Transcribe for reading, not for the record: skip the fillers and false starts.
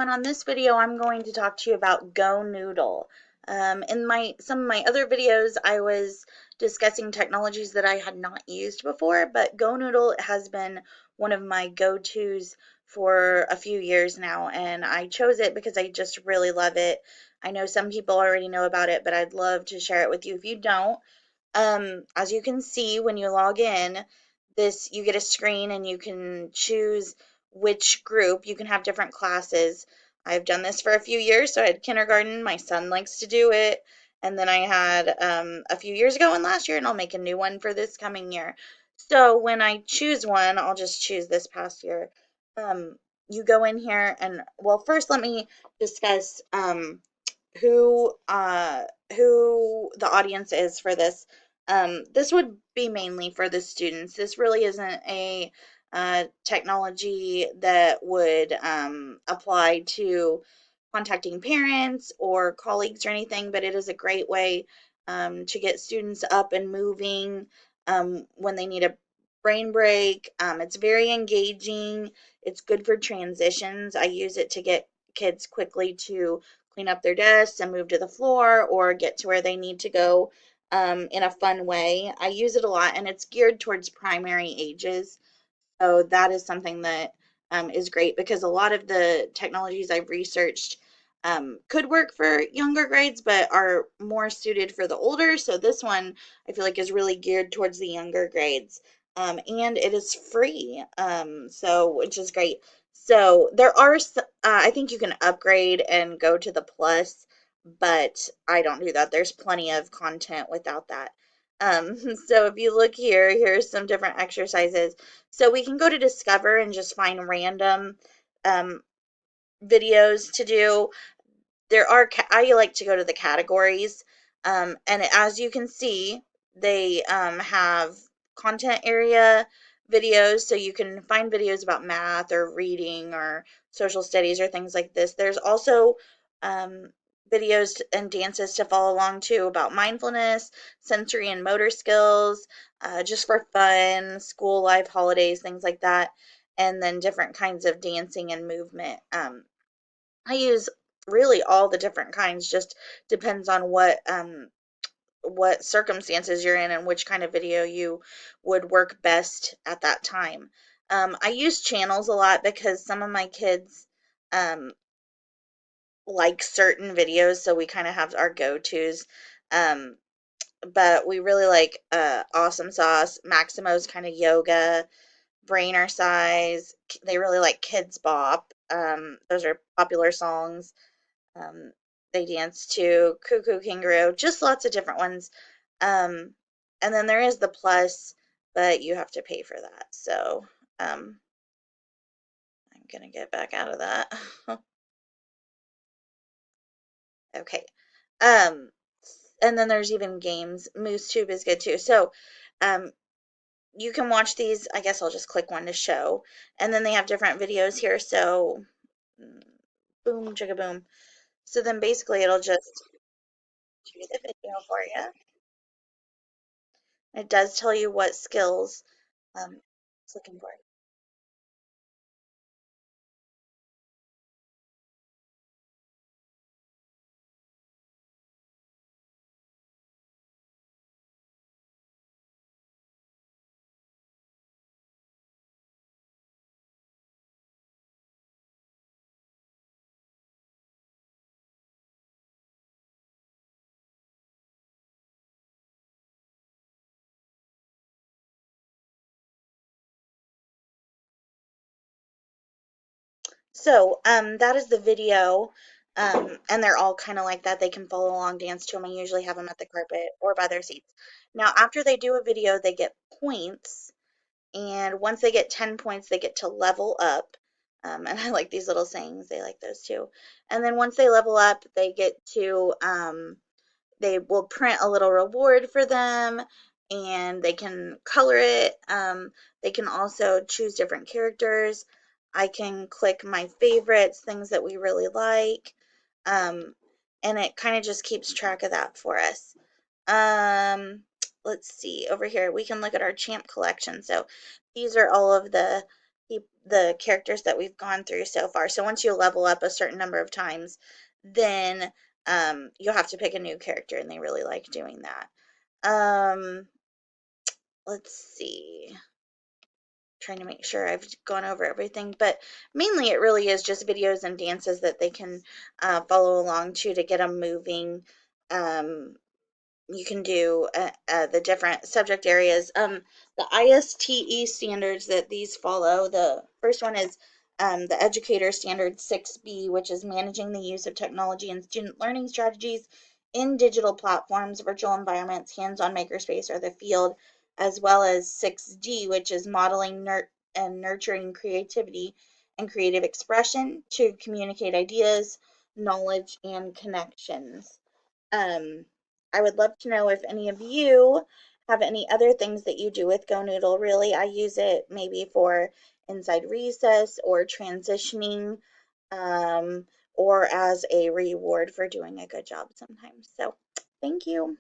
And on this video, I'm going to talk to you about GoNoodle. In some of my other videos, I was discussing technologies that I had not used before, but GoNoodle has been one of my go-tos for a few years now, and I chose it because I just really love it. I know some people already know about it, but I'd love to share it with you if you don't. As you can see when you log in, you get a screen and you can choose which group. You can have different classes. I've done this for a few years, so I had kindergarten. My son likes to do it. And then I had a few years ago and last year, and I'll make a new one for this coming year. So when I choose one, I'll just choose this past year. Um, you go in here and, well, first let me discuss who uh who the audience is for this. This would be mainly for the students. This really isn't a technology that would apply to contacting parents or colleagues or anything, but it is a great way to get students up and moving when they need a brain break. It's very engaging. It's good for transitions. I use it to get kids quickly to clean up their desks and move to the floor or get to where they need to go in a fun way. I use it a lot and it's geared towards primary ages. So that is something that is great because a lot of the technologies I've researched could work for younger grades, but are more suited for the older. So this one I feel like is really geared towards the younger grades. And it is free, so which is great. So there are, I think you can upgrade and go to the plus, but I don't do that. There's plenty of content without that. So if you look here, here's some different exercises. So we can go to Discover and just find random um, videos to do. I like to go to the categories, and as you can see, they have content area videos, so you can find videos about math or reading or social studies or things like this. There's also um, videos and dances to follow along too about mindfulness, sensory and motor skills, just for fun, school life, holidays, things like that, and then different kinds of dancing and movement. I use really all the different kinds, just depends on what circumstances you're in and which kind of video you would work best at that time. I use channels a lot because some of my kids um, like certain videos, so we kind of have our go-tos. Um, but we really like Awesome Sauce, Maximo's kind of yoga, Brainer Size. They really like Kids Bop. Those are popular songs. Um, they dance to Cuckoo Kangaroo, just lots of different ones. Um, and then there is the plus, but you have to pay for that. So I'm gonna get back out of that. Okay. Um, and then there's even games. MooseTube is good too. So um, you can watch these. I guess I'll just click one to show. And then they have different videos here. So mm, boom, chicka boom. So then basically it'll just do the video for you. It does tell you what skills it's looking for. So that is the video. And they're all kind of like that. They can follow along, dance to them. I usually have them at the carpet or by their seats. Now, after they do a video, they get points. And once they get 10 points, they get to level up. And I like these little sayings. They like those too. And then once they level up, they get to they will print a little reward for them and they can color it. They can also choose different characters. I can click my favorites, things that we really like. Um, and it kind of just keeps track of that for us. Um, let's see over here. We can look at our champ collection. So these are all of the the characters that we've gone through so far. So once you level up a certain number of times, then you'll have to pick a new character, and they really like doing that. Um, let's see. Trying to make sure I've gone over everything, but mainly it really is just videos and dances that they can follow along to get them moving. Um, you can do the different subject areas. The ISTE standards that these follow, the first one is the Educator Standard 6B, which is managing the use of technology and student learning strategies in digital platforms, virtual environments, hands-on makerspace, or the field, as well as 6D, which is modeling and nurturing creativity and creative expression to communicate ideas, knowledge, and connections. Um, I would love to know if any of you have any other things that you do with GoNoodle. Really, I use it maybe for inside recess or transitioning, or as a reward for doing a good job sometimes. So, thank you.